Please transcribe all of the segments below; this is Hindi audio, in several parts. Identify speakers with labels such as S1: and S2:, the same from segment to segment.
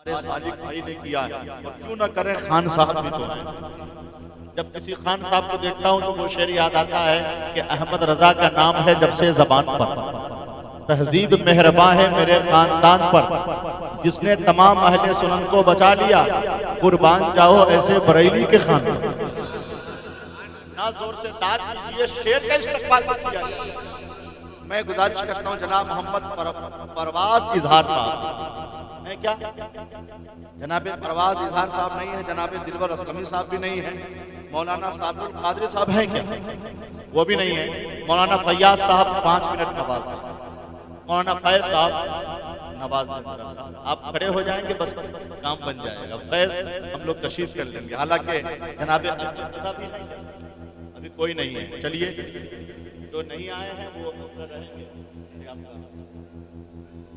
S1: हमारे सालिक भाई ने किया है, और क्यों ना करें, खान साहब भी तो हैं। जब किसी खान साहब को देखता हूँ तो वो शेर याद आता है कि अहमद रजा का नाम है जब से जबान पर, तहजीब मेहरबान है मेरे खानदान पर, जिसने तमाम अहले सुनन को बचा लिया, कुर्बान जाओ ऐसे बरेली के खान पर। ना जोर से दाद दीजिए, शेर का इस्तेमाल किया। मैं गुजारिश करता हूँ जनाब मोहम्मद परवाज इजहार साहब है क्या? जनाब परवाज इजहार साहब नहीं है, जनाब दिलवर असलमी साहब भी नहीं है, मौलाना साबुल कादरी साहब हैं क्या? वो भी नहीं है। मौलाना फैयाज साहब 5 मिनट नवाज, मौलाना फैज साहब नवाज, आप खड़े हो जाएंगे बस काम बन जाएगा। फैज हम लोग कशीद कर लेंगे, हालांकि जनाब अभी कोई नहीं है। चलिए, जो नहीं आए हैं वो रहेंगे।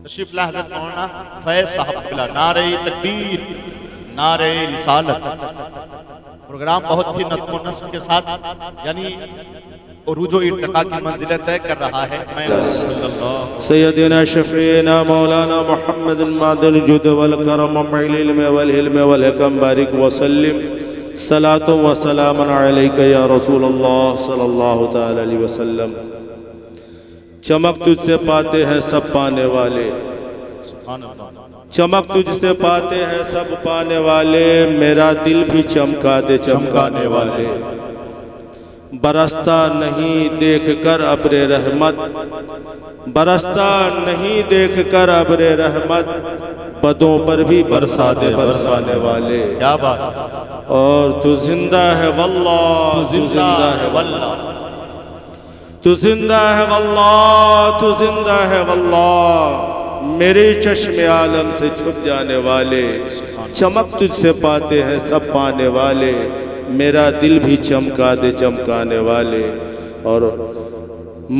S1: तशरीफ ला हज़रत मौलाना फैज साहब, नारे तकबीर, नारे रिसालत। प्रोग्राम बहुत ही नज़्म व नस्क के साथ यानी उरूज व इर्तिका की मंजिलें तय कर रहा है। मैं
S2: सैयदना शफीना मौलाना मुहम्मद मादल जुद वल करम वल इल्म वल हिल्म वल हिकम बारिक वसल्लिम सलातो व सलामन अलैका या रसूल अल्लाह सल्लल्लाहु तआला अलैहि वसल्लम। चमक तुझसे पाते हैं सब पाने वाले, चमक तुझसे पाते हैं सब पाने वाले, मेरा दिल भी चमका दे चमकाने वाले। बरसता नहीं देख कर अब्रे रहमत, बरसता नहीं देख कर अब्रे रहमत, बदों पर भी बरसा दे बरसाने वाले।
S1: क्या बात!
S2: और तू जिंदा है वल्लाह, तू जिंदा है वल्लाह, तू जिंदा है वल्लाह, तू जिंदा है वल्लाह, मेरे चश्मे आलम से छुप जाने वाले। चमक तुझसे पाते हैं सब पाने वाले, मेरा दिल भी चमका दे चमकाने वाले। और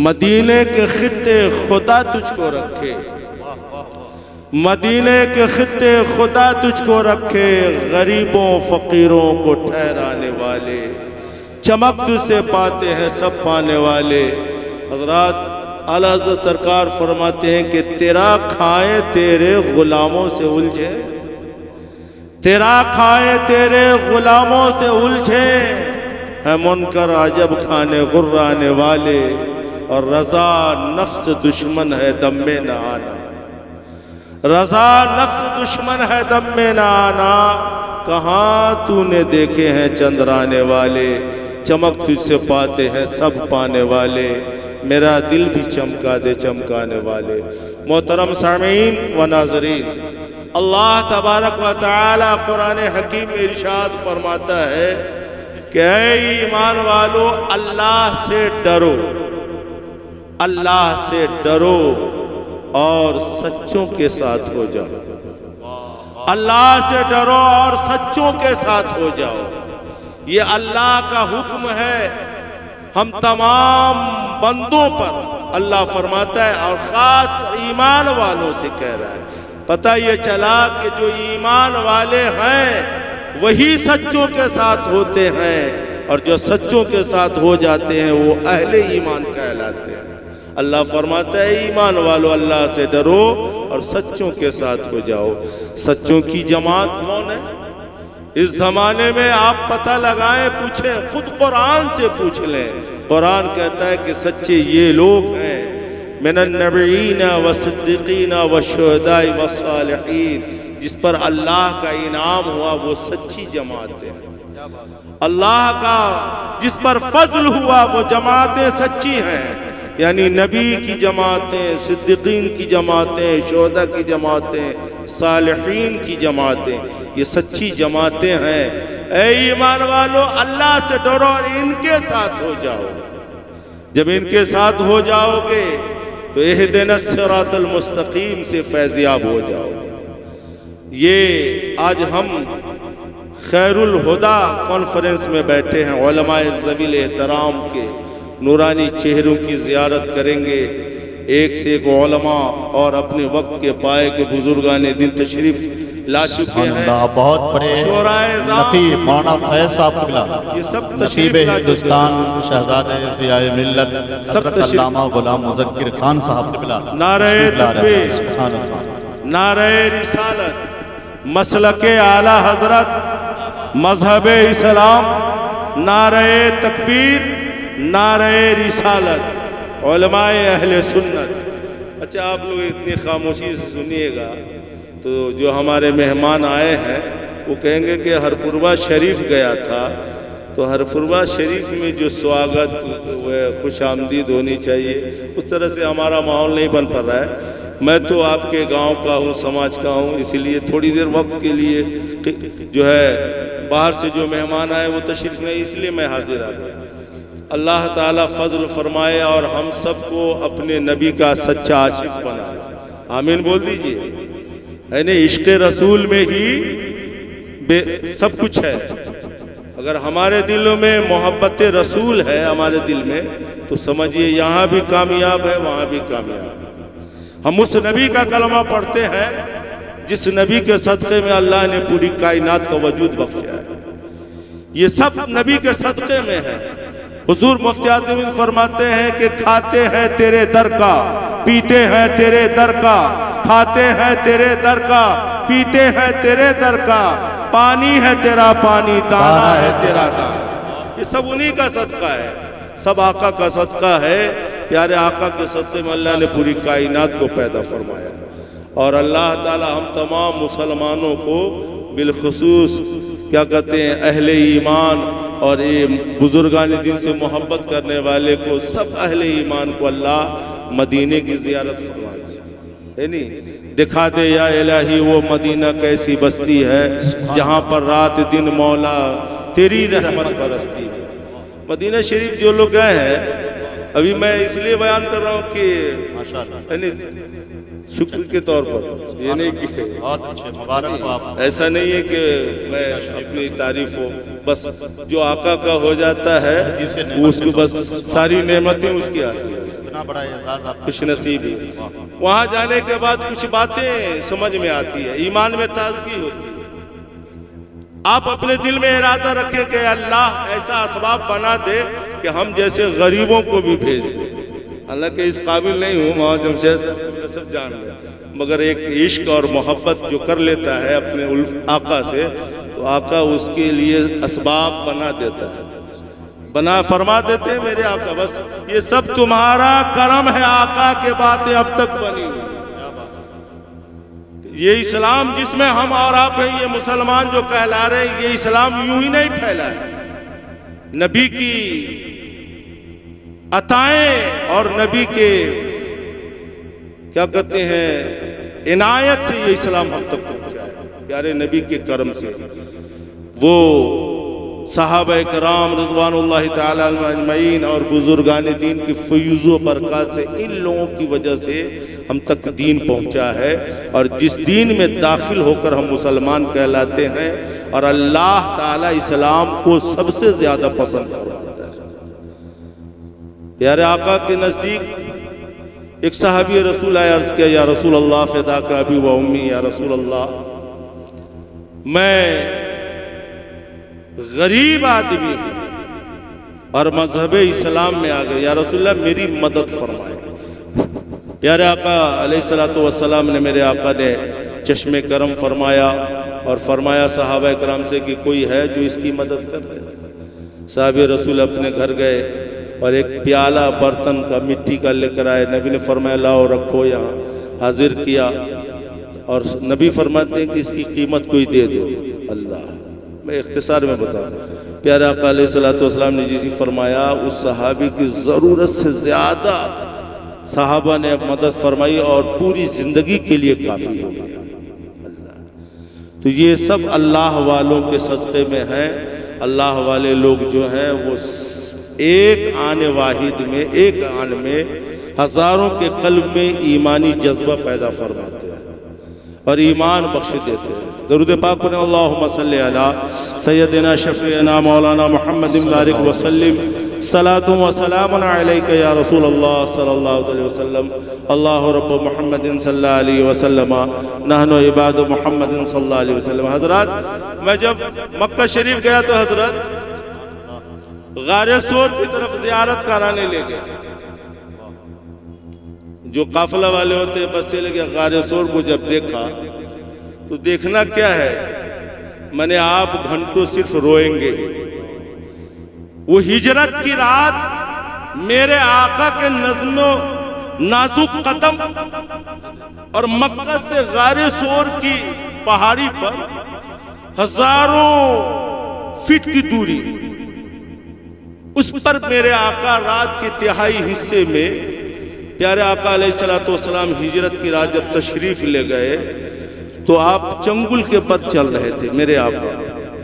S2: मदीने के खित्ते खुदा तुझको रखे, मदीने के खित्ते खुदा तुझको रखे, गरीबों फकीरों को ठहराने वाले। चमक तुझसे पाते हैं सब पाने वाले। हज़रात आला हज़रत सरकार फरमाते हैं कि तेरा खाए तेरे गुलामों से उलझे, तेरा खाए तेरे गुलामों से उलझे, है मुनकर अजब खाने गुर्राने वाले। और रज़ा नफ्स दुश्मन है दम में न आना, रज़ा नफ्स दुश्मन है दम में न आना, कहाँ तूने देखे हैं चंद्राने वाले। चमक तुझसे पाते हैं सब पाने वाले, मेरा दिल भी चमका दे चमकाने वाले। मोहतरम सामीन व नाज़रीन, अल्लाह तबारक व तआला कुरान हकीम में इरशाद फरमाता है कि ऐ ईमान वालो, अल्लाह से डरो, अल्लाह से डरो और सच्चों के साथ हो जाओ। अल्लाह से डरो और सच्चों के साथ हो जाओ, ये अल्लाह का हुक्म है हम तमाम बंदों पर। अल्लाह फरमाता है और ख़ास कर ईमान वालों से कह रहा है। पता ये चला कि जो ईमान वाले हैं वही सच्चों के साथ होते हैं, और जो सच्चों के साथ हो जाते हैं वो अहले ईमान कहलाते हैं। अल्लाह फरमाता है ईमान वालों, अल्लाह से डरो और सच्चों के साथ हो जाओ। सच्चों की जमात कौन है इस ज़माने में? आप पता लगाएं, पूछें, खुद कुरान से पूछ लें। कुरान कहता है कि सच्चे ये लोग हैं, मिनन नबीयीना व सिद्दीकीना व शुहदाई व सालिहीन, जिस पर अल्लाह का इनाम हुआ वो सच्ची जमातें हैं। अल्लाह का जिस पर फजल हुआ वो जमातें सच्ची हैं, यानी नबी की जमातें, सिद्दीकीन की जमातें, शुहदा की जमातें, सालिहीन की जमातें, ये सच्ची जमातें हैं। ऐ ईमान वालों, अल्लाह से डरो और इनके साथ हो जाओ। जब इनके साथ हो जाओगे तो इहदिना सिरातल मुस्तकीम से फैज़याब हो जाओगे। ये आज हम खैरुल हुदा कॉन्फ्रेंस में बैठे हैं, उलमाए ज़वील एहतराम के नूरानी चेहरों की ज़ियारत करेंगे। एक से एक उलमा और अपने वक्त के पाए के बुजुर्गान दिन तशरीफ़ ला चुके हैं।
S1: बहुत बड़े नक़ीब मौलाना फैज साहब, ये सब तशरीफ़ हिंदुस्तान, शहज़ादे ज़ियाए मिल्लत हज़रत अल्लामा गुलाम मुज़क्किर खान साहब,
S2: नारे तकबीर, नारे रिसालत, मसलके आला हजरत, मजहब इस्लाम, नारे तकबीर, नारे रिसालत, उलमाए अहले सुन्नत। अच्छा, आप लोग इतनी खामोशी से सुनिएगा तो जो हमारे मेहमान आए हैं वो कहेंगे कि हरपुरवा शरीफ गया था, तो हरपुरवा शरीफ में जो स्वागत व खुशामदीद होनी चाहिए उस तरह से हमारा माहौल नहीं बन पा रहा है। मैं तो आपके गांव का हूं, समाज का हूं, इसलिए थोड़ी देर वक्त के लिए जो है बाहर से जो मेहमान आए वो तशरीफ नहीं, इसलिए मैं हाजिर आ गया। अल्लाह ताला फजल फरमाए और हम सबको अपने नबी का सच्चा आशिक बना। आमीन बोल दीजिए। यानी इश्क रसूल में ही सब कुछ है। अगर हमारे दिलों में मोहब्बत रसूल है हमारे दिल में, तो समझिए यहाँ भी कामयाब है, वहाँ भी कामयाब है। हम उस नबी का कलमा पढ़ते हैं जिस नबी के सदक़े में अल्लाह ने पूरी कायनात का वजूद बख्शा है। ये सब नबी के सदक़े में है। हुजूर मुफ्ती आज़मीन फरमाते हैं कि खाते हैं तेरे दर का, पीते हैं तेरे दर का, खाते हैं तेरे दर का, पीते हैं तेरे दर का, पानी है तेरा पानी, दाना है तेरा दाना। ये सब उन्हीं का सदका है, सब आका का सदका है। प्यारे आका के सदक़े में अल्लाह ने पूरी कायनात को पैदा फरमाया। और अल्लाह ताला हम तमाम मुसलमानों को बिलखुसूस क्या कहते हैं अहले ईमान और ये बुजुर्गान दिन से मोहब्बत करने वाले को, सब अहले ईमान को अल्लाह मदीने की ज़ियारत फरमा है नहीं, दिखा दे या इलाही वो मदीना कैसी बस्ती है जहाँ पर रात दिन मौला तेरी रहमत बरसती है। मदीना शरीफ जो लोग गए हैं, अभी मैं इसलिए बयान कर रहा हूँ कि शुक्र के तौर पर, ये नहीं कि
S1: बहुत अच्छे मुबारक हो आप।
S2: ऐसा नहीं है कि मैं अपनी तारीफ हो, बस जो आका का हो जाता है उसको बस सारी नेमतें उसकी हासिल है।
S1: इतना बड़ा एहसास आप
S2: खुश नसीबी। वहाँ जाने के बाद कुछ बातें समझ में आती है, ईमान में ताजगी होती है। आप अपने दिल में इरादा रखें कि अल्लाह ऐसा असबाब बना दे कि हम जैसे गरीबों को भी भेज दे। हालांकि इस काबिल नहीं हूँ, वहाँ जमशेद सब जान लें, मगर एक इश्क और मोहब्बत जो कर लेता है अपने उल्फ आका से, तो आका उसके लिए असबाब बना देता है, बना फरमा देते हैं मेरे आका। बस ये सब तुम्हारा करम है, आका के बातें अब तक बनी हुई। ये इस्लाम जिसमें हम और आप हैं, ये मुसलमान जो कहला रहे हैं, ये इस्लाम यूं ही नहीं फैला है। नबी की अताएं और नबी के क्या कहते हैं इनायत से ये इस्लाम हम तक पहुंचा है, प्यारे नबी के करम से। वो सहाबा कराम रिज़वानुल्लाहि ताला अजमईन और बुजुर्गान दीन की फयूज़ व बरकत से, इन लोगों की वजह से हम तक दीन पहुंचा है। और जिस दीन में दाखिल होकर हम मुसलमान कहलाते हैं, और अल्लाह ताला इस्लाम को सबसे ज़्यादा पसंद फरमाता है। प्यारे आका के नज़दीक एक सहाबी रसूल आया, अर्ज़ किया या रसूल अल्लाह फ़िदा का अबी व उम्मी, या रसूल अल्लाह मैं गरीब आदमी हूँ और मजहब इस्लाम में आ गया, या रसूलल्लाह मेरी मदद फरमाए। प्यारे आका अलैहिस्सलातु वस्सलाम ने, मेरे आका ने चश्मे करम फरमाया और फरमाया सहाबा कराम से कि कोई है जो इसकी मदद कर दे। साहब रसूल अपने घर गए और एक प्याला बर्तन का मिट्टी का लेकर आए। नबी ने फरमाया लाओ रखो, यहाँ हाजिर किया। और नबी फरमाते हैं कि इसकी कीमत कोई दे दो। अल्लाह, मैं इख्तिसार में बताऊँ, प्यारे आका अलैहिस्सलातु वस्सलाम ने जैसी फरमाया, उस सहाबी की ज़रूरत से ज़्यादा सहाबा ने मदद फरमाई और पूरी ज़िंदगी के लिए काफ़ी हो गया। अल्लाह, तो ये सब अल्लाह वालों के सदक़े में हैं। अल्लाह वाले लोग जो हैं वो एक आने वाहिद में, एक आन में हज़ारों के क़ल्ब में ईमानी जज्बा पैदा फरमाते हैं और ईमान बख्श देते हैं। दरूद पाक पढ़ें, अल्लाहुम्मा सल्ली अला सय्यदिना शफ़ीना मौलाना मुहम्मदिन बारिक वसल्लिम सलातुम व सलामुन अलैका या रसूल अल्लाह सल्लल्लाहु अलैहि वसल्लम। अल्लाहु रब्बु मुहम्मदिन सल्लल्लाहु अलैहि वसल्लम नहनु इबादु मुहम्मदिन सल्लल्लाहु अलैहि वसल्लम। हज़रत, मैं जब मक्का शरीफ गया तो हज़रत गारे सोर की तरफ ज़ियारत कराने ले गए। जो काफिला वाले होते हैं बस से लेके गारे सोर को जब देखा तो देखना क्या है, मैंने आप घंटों सिर्फ रोएंगे। वो हिजरत की रात मेरे आका के नज़्मो नाजुक कदम और मक्का से गारे सोर की पहाड़ी पर हजारों फीट की दूरी, उस पर मेरे आका रात के तिहाई हिस्से में, प्यारे आका अलैहिस्सलातु वस्सलाम हिजरत की रात जब तशरीफ ले गए तो आप चंगुल के बल चल रहे थे। मेरे आका,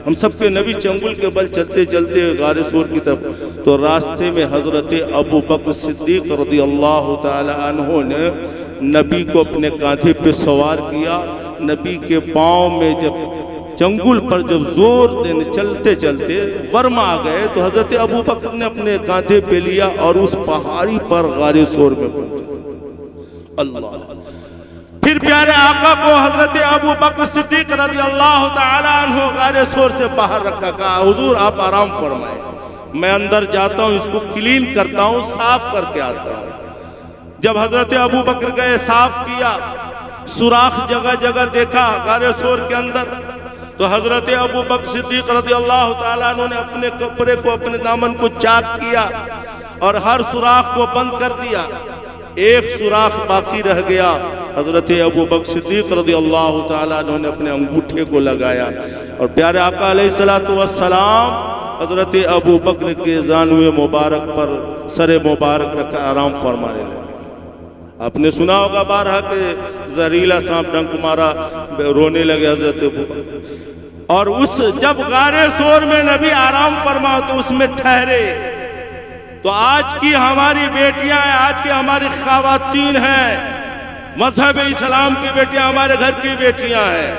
S2: हम सबके नबी चंगुल के बल चलते चलते गारे सोर की तरफ, तो रास्ते में हजरत अबू बकर सिद्दीक रज़ियल्लाहु ताला अन्हु ने नबी को अपने कांधे पे सवार किया। नबी के पाँव में जब चंगुल पर जब जोर देने चलते चलते वर्म आ गए तो हजरत अबू बकर ने अपने कांधे पे लिया और उस पहाड़ी पर गारे सोर में पहुंचे। अल्लाह। फिर प्यारे आका को हजरत अबू बकर सिद्दीक रज़ियल्लाहु ताला अन्हु गारे सोर से बाहर रखा, कहा हुजूर आप आराम फरमाए, मैं अंदर जाता हूँ, इसको क्लीन करता हूँ, साफ करके आता हूँ। जब हजरत अबू बकर गए, साफ किया, सुराख जगह जगह देखा गारे सोर के अंदर, तो हजरत अबू बकर सिद्दीक रज़ियल्लाहु ताला अन्हु ने अपने कपड़े को, अपने दामन को चाक किया और हर सुराख को बंद कर दिया। एक सुराख बाकी रह गया। हजरत अबू बकर सिद्दीक रज़ियल्लाहु ताला अन्हु ने अपने अंगूठे को लगाया और प्यारे आका अलैहिस्सलातु वस्सलाम हजरत अबू बकर के जानुए मुबारक पर सरे मुबारक रखकर आराम फरमाने लगे। आपने सुना होगा बारहा के जहरीला सांप डंक मारा, रोने लगे हजरत अबू बकर। और उस जब गारे सोर में नबी आराम फरमाओ तो उसमें ठहरे। तो आज की हमारी बेटियां हैं, आज की हमारी ख़वातीन हैं, मजहब इस्लाम की बेटियां हमारे घर की बेटियां हैं।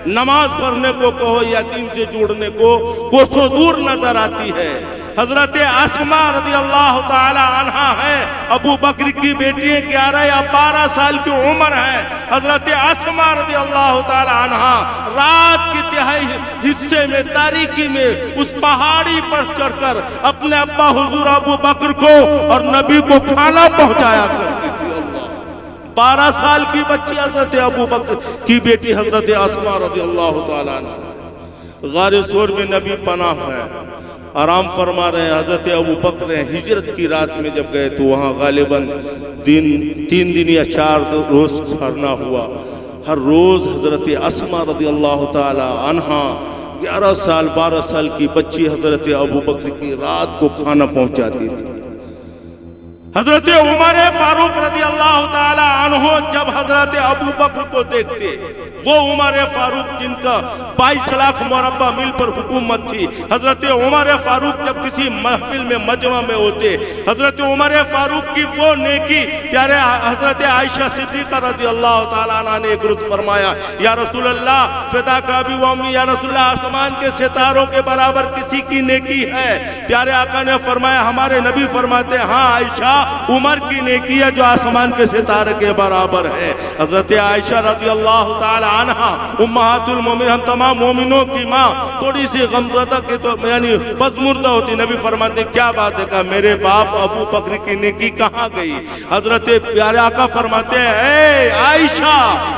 S2: नमाज पढ़ने को कहो या दीन से जुड़ने को कोसों दूर नजर आती है। हजरत अस्मा रज़ियल्लाहु ताला अन्हा है, अबू बकर की बेटी 11 या 12 साल की उम्र है। हजरत अस्मा रज़ियल्लाहु ताला अन्हा रात के तिहाई हिस्से में, तारीकी में, उस पहाड़ी पर चढ़कर अपने अब्बा हुजूर अबू बकर को और नबी को खाना पहुंचाया करती थी। 12 साल की बच्ची हजरत अबू बकर की बेटी हजरत अस्मा रज़ियल्लाहु ताला अन्हा। गारे सोर में नबी पनाह है, आराम फरमा रहे हैं। हजरत अबू बकर हिजरत की रात में जब गए तो वहाँ गालिबन 3 दिन या 4 रोज ठहरना हुआ। हर रोज हजरत अस्मा रज़ियल्लाहु ताला अन्हा 11 साल 12 साल की बच्ची हजरत अबू बकर की रात को खाना पहुँचाती थी। हजरत उमर फारूक रज़ियल्लाहु ताला अन्हु जब हजरत अबू बकर को देखते, वो उमर फारूक जिनका 22 लाख मुरब्बा मील पर हुकूमत थी, हजरत उमर फारूक जब किसी महफिल में मजमा में होते, हजरत उमर फारूक की वो नेकी प्यारे हजरत आयशा सिद्दीक़ा रज़ियल्लाहु ताला अन्हा ने एक रोज फरमाया, या रसूल अल्लाह फिदा का भी वमी, या रसूल अल्लाह आसमान के सितारों के बराबर किसी की नेकी है? प्यारे आका ने फरमाया, हमारे नबी फरमाते, हाँ आयशा, उमर की नेकी है जो आसमान के सितारे के बराबर है। हजरत आयशा रज़ियल्लाहु ताला अन्हा उम्महातुल मोमिन, हम तमाम मोमिनों की माँ, थोड़ी सी गमज़दा के तो यानी बज़मुर्दा होती। नबी फरमाते, क्या बात है? कहा, मेरे बाप अबू बकर की नेकी कहाँ गई? हजरत प्यारे आका फरमाते हैं, आयशा,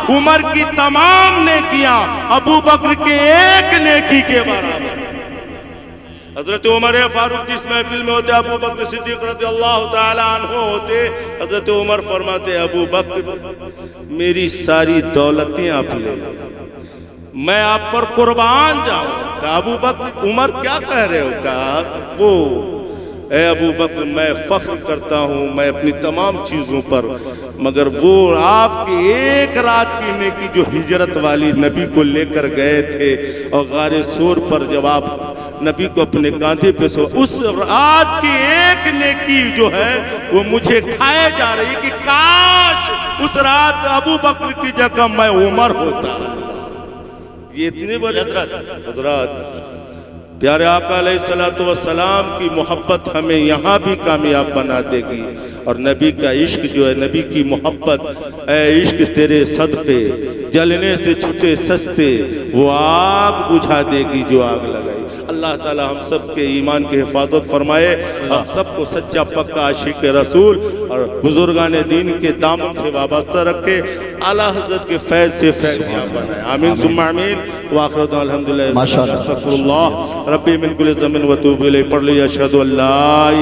S2: उमर की तमाम नेकियां अबू बकर के एक नेकी के बराबर। हजरत उमर फारूक जिस महफिल में होते, अबू बकर सिद्दीक रज़ियल्लाहु ताला अन्हु होते, हजरत उमर फरमाते, अबू बकर मेरी सारी दौलतें आप ले लो, मैं आप पर कुर्बान जाऊं। कहा, अबू बकर, उमर क्या कह रहे हो? कहा, वो ए अबू बकर, मैं फख्र करता हूँ मैं अपनी तमाम चीज़ों पर, मगर वो आपकी एक रात की नेकी जो हिजरत वाली नबी को लेकर गए थे और गारे सोर पर जब आप नबी को अपने कांधे पे सो, उस रात की एक नेकी जो है वो मुझे खाए जा रही कि काश उस रात अबू बकर की जगह मैं उमर होता। ये इतने बड़े हजरत प्यारे आका अलैहिस्सलातु वस्सलाम की मोहब्बत हमें यहाँ भी कामयाब बना देगी। और नबी का इश्क जो है, नबी की मोहब्बत, ए इश्क तेरे सदक़े जलने से छूटे सस्ते वो आग बुझा देगी जो आग लगाई। अल्लाह ताला हम सब के ईमान की हिफाजत फरमाए, हम सबको सच्चा पक्का आशिक रसूल और बुजुर्गान दीन के दामन से वाबस्ता रखे, आला हज़रत के फैज़ से फैज़याब बनाए। आमीन सुम्मा आमीन। वाखिर दुआ अल्हम्दुलिल्लाह अस्तगफिरुल्लाह रब्बी मिन कुल्लि ज़ंबिन व तूबु इलैहि। पढ़ लीजिए अशहदु अल्ला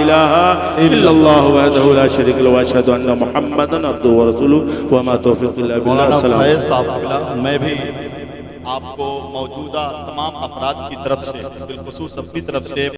S2: इलाहा इल्लल्लाह वहदहु ला शरीका लहु व अशहदु अन्ना मुहम्मदन अब्दुहु व रसूलुहु व मा तौफीक़ी इल्ला बिल्लाह।
S1: मैं भी आपको मौजूदा तमाम अफराद की तरफ से बिलखुसूस अपनी तरफ से